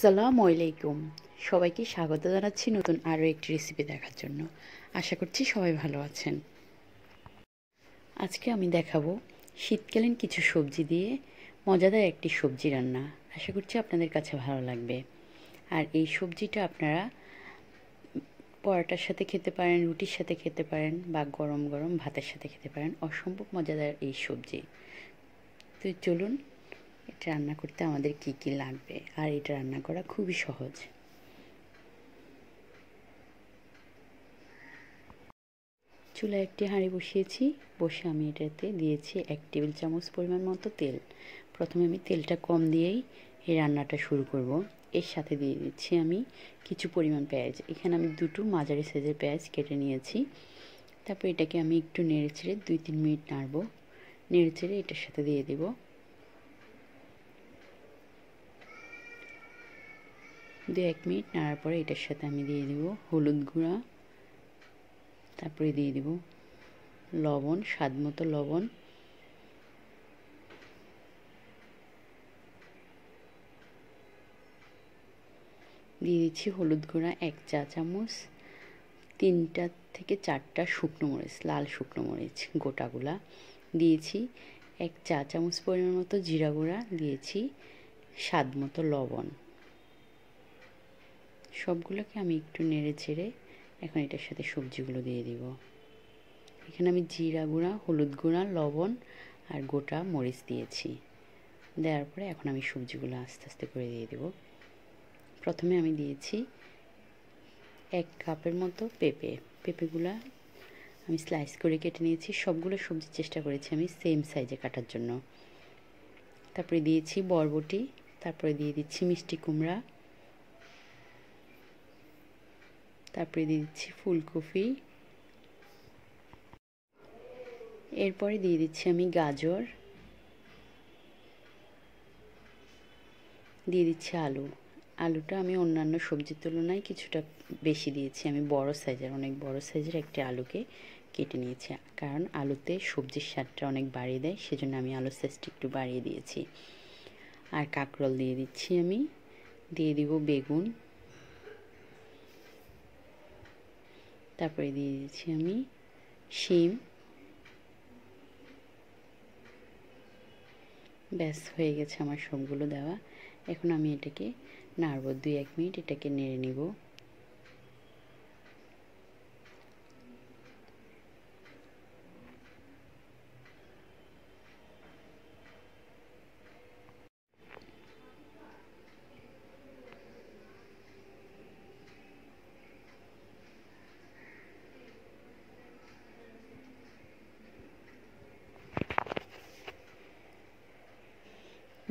আসসালামু আলাইকুম। সবাইকে স্বাগত জানাচ্ছি নতুন আরও একটি রেসিপি দেখার জন্য। আশা করছি সবাই ভালো আছেন। আজকে আমি দেখাবো শীতকালীন কিছু সবজি দিয়ে মজাদার একটি সবজি রান্না। আশা করছি আপনাদের কাছে ভালো লাগবে। আর এই সবজিটা আপনারা পরোটার সাথে খেতে পারেন, রুটির সাথে খেতে পারেন বা গরম গরম ভাতের সাথে খেতে পারেন। অসম্ভব মজাদার এই সবজি। তো চলুন এটা রান্না করতে আমাদের কি কি লাগবে, আর এটা রান্না করা খুবই সহজ। চুলায় একটি হাঁড়ি বসিয়েছি। বসে আমি এটাতে দিয়েছি 1 টেবিল চামচ পরিমাণ মতো তেল। প্রথমে আমি তেলটা কম দিয়েই এই রান্নাটা শুরু করব। এর সাথে দিয়ে দিচ্ছি আমি কিছু পরিমাণ পেঁয়াজ। এখানে আমি দুটো মাঝারি সাইজের পেঁয়াজ কেটে নিয়েছি। তারপর এটাকে আমি একটু নেড়েচেড়ে 2-3 মিনিট নাড়ব। নেড়েচেড়ে এটার সাথে দিয়ে দেব 2-1 মিনিট নাড়ার পরে এটার সাথে আমি দিয়ে দেব হলুদ গুঁড়া। তারপরে দিয়ে দেব লবণ, স্বাদ মতো লবণ। দিয়ে দিচ্ছি হলুদ গুঁড়া 1 চা চামচ। 3টা থেকে 4টা শুকনো মরিচ, লাল শুকনো মরিচ গোটাগুলা দিয়েছি। 1 চা চামচ পরিমাণ মতো জিরা গুঁড়া দিয়েছি। স্বাদ মতো লবণ। সবগুলোকে আমি একটু নেড়ে চেড়ে এখন এটার সাথে সবজিগুলো দিয়ে দিব। এখানে আমি জিরা গুঁড়া, হলুদ গুঁড়া, লবণ আর গোটা মরিচ দিয়েছি। দেওয়ার পরে এখন আমি সবজিগুলো আস্তে আস্তে করে দিয়ে দেব। প্রথমে আমি দিয়েছি 1 কাপের মতো পেঁপেগুলা আমি স্লাইস করে কেটে নিয়েছি। সবগুলো সবজি চেষ্টা করেছি আমি সেম সাইজে কাটার জন্য। তারপরে দিয়েছি বরবটি। তারপরে দিয়ে দিচ্ছি মিষ্টি কুমড়া। তারপরে দিয়ে দিচ্ছি ফুলকপি। এরপরে দিয়ে দিচ্ছি আমি গাজর। দিয়ে দিচ্ছি আলু। আলুটা আমি অন্যান্য সবজির তুলনায় কিছুটা বেশি দিয়েছি। আমি অনেক বড় সাইজের একটি আলুকে কেটে নিয়েছি, কারণ আলুতে সবজির স্বাদটা অনেক বাড়িয়ে দেয়, সেজন্য আমি আলুর সাইজটা একটু বাড়িয়ে দিয়েছি। আর কাঁকরোল দিয়ে দিচ্ছি আমি। দিয়ে দিব বেগুন। তারপরে দিয়ে দিচ্ছি আমি শিম। ব্যাস হয়ে গেছে আমার সবগুলো দেওয়া। এখন আমি এটাকে নাড়ব। 2-1 মিনিট এটাকে নেড়ে নিব।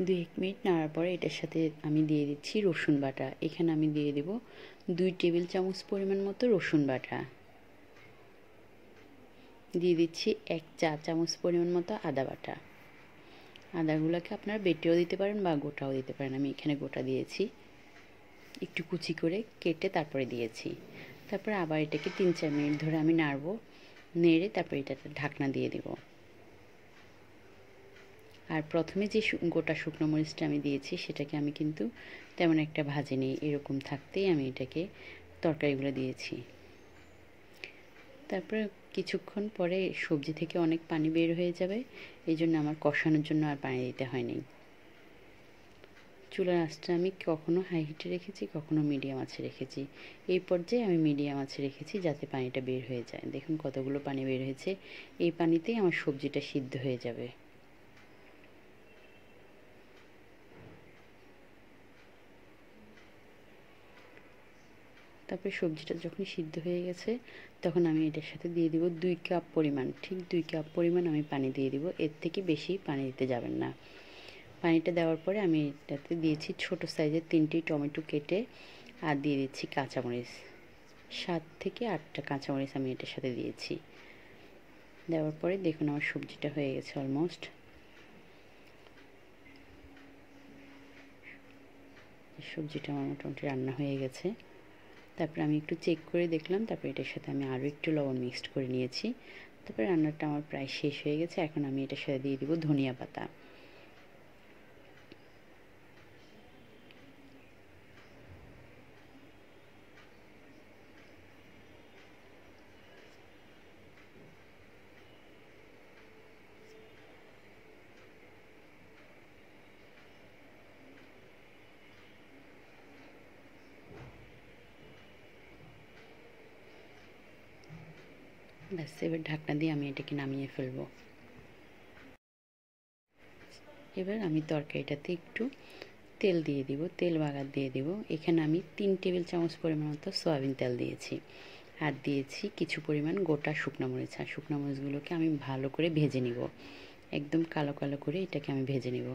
দুই এক মিনিট নাড়ার পরে এটার সাথে আমি দিয়ে দিচ্ছি রসুন বাটা। এখানে আমি দিয়ে দেব 2 টেবিল চামচ পরিমাণ মতো রসুন বাটা। দিয়ে দিচ্ছি 1 চা চামচ পরিমাণ মতো আদা বাটা। আদাগুলোকে আপনারা বেটেও দিতে পারেন বা গোটাও দিতে পারেন। আমি এখানে গোটা দিয়েছি, একটু কুচি করে কেটে তারপরে দিয়েছি। তারপরে আবার এটাকে 3-4 মিনিট ধরে আমি নাড়ব। নেড়ে তারপরে এটাতে ঢাকনা দিয়ে দেব। আর প্রথমে যে গোটা শুকনো মরিচটা আমি দিয়েছি সেটাকে আমি কিন্তু তেমন একটা ভাজিনি, এরকম থাকতেই আমি এটাকে তরকারিগুলো দিয়েছি। তারপরে কিছুক্ষণ পরে সবজি থেকে অনেক পানি বের হয়ে যাবে, এই জন্য আমার কষানোর জন্য আর পানি দিতে হয়নি। চুলার আঁচটা আমি কখনো হাই হিটে রেখেছি, কখনো মিডিয়াম আঁচে রেখেছি। এই পর্যায়ে আমি মিডিয়াম আঁচে রেখেছি যাতে পানিটা বের হয়ে যায়। দেখুন কতগুলো পানি বের হয়েছে। এই পানিতেই আমার সবজিটা সিদ্ধ হয়ে যাবে। তারপরে সবজিটা যখন সিদ্ধ হয়ে গেছে তখন আমি এটার সাথে দিয়ে দিব 2 কাপ পরিমাণ, ঠিক 2 কাপ পরিমাণ আমি পানি দিয়ে দিব। এর থেকে বেশি পানি দিতে যাবেন না। পানিটা দেওয়ার পরে আমি এটাতে দিয়েছি ছোট সাইজের 3টি টমেটো কেটে, আর দিয়ে দিচ্ছি কাঁচামরিচ। 7 থেকে 8টা কাঁচামরিচ আমি এটার সাথে দিয়েছি। দেওয়ার পরে দেখুন আমার সবজিটা হয়ে গেছে অলমোস্ট। সবজিটা আমার মোটামুটি রান্না হয়ে গেছে। তারপরে আমি একটু চেক করে দেখলাম। তারপরে এটার সাথে আমি আরও একটু লবণ মিক্সড করে নিয়েছি। তারপরে রান্নাটা আমার প্রায় শেষ হয়ে গেছে। এখন আমি এটার সাথে দিয়ে দিব ধনিয়া পাতা। ব্যাস, এবার ঢাকনা দিয়ে আমি এটাকে নামিয়ে ফেলবো। এবার আমি তরকারিটাতে একটু তেল দিয়ে দিব, তেল বাগার দিয়ে দেব। এখানে আমি 3 টেবিল চামচ পরিমাণ মতো সয়াবিন তেল দিয়েছি, আর দিয়েছি কিছু পরিমাণ গোটা শুকনো মরিচ। আর শুকনো মরিচগুলোকে আমি ভালো করে ভেজে নিব, একদম কালো কালো করে এটাকে আমি ভেজে নেব।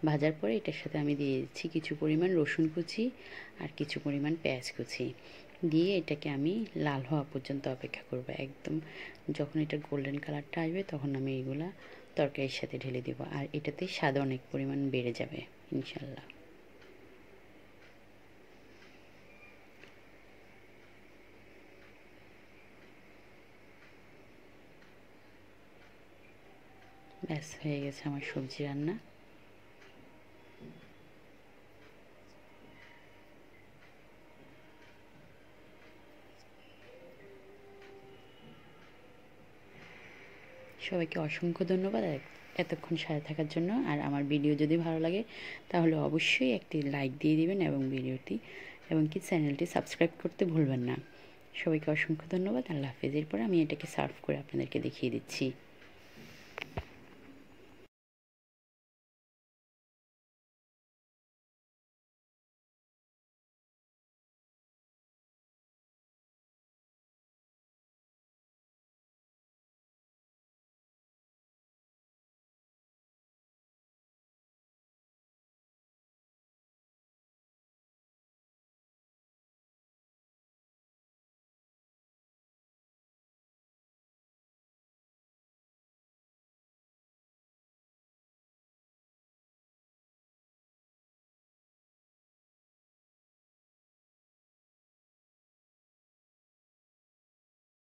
ভাজার পরে এটার সাথে আমি দিয়ে দিচ্ছি কিছু পরিমাণ রসুন কুচি আর কিছু পরিমাণ পেঁয়াজ কুচি দিয়ে এটাকে আমি লাল হওয়া পর্যন্ত অপেক্ষা করব। একদম যখন এটা গোল্ডেন কালারটা আসবে তখন আমি এইগুলা তরকারির সাথে ঢেলে দেব, আর এটাতে স্বাদ অনেক পরিমাণ বেড়ে যাবে ইনশাল্লাহ। ব্যাস, হয়ে গেছে আমার সবজি রান্না। সবাইকে অসংখ্য ধন্যবাদ এতক্ষণ সাথে থাকার জন্য। আর আমার ভিডিও যদি ভালো লাগে তাহলে অবশ্যই একটি লাইক দিয়ে দিবেন এবং ভিডিওটি এবং কি চ্যানেলটি সাবস্ক্রাইব করতে ভুলবেন না। সবাইকে অসংখ্য ধন্যবাদ। আল্লাহ হাফেজ। এরপর আমি এটাকে সার্ভ করে আপনাদেরকে দেখিয়ে দিচ্ছি।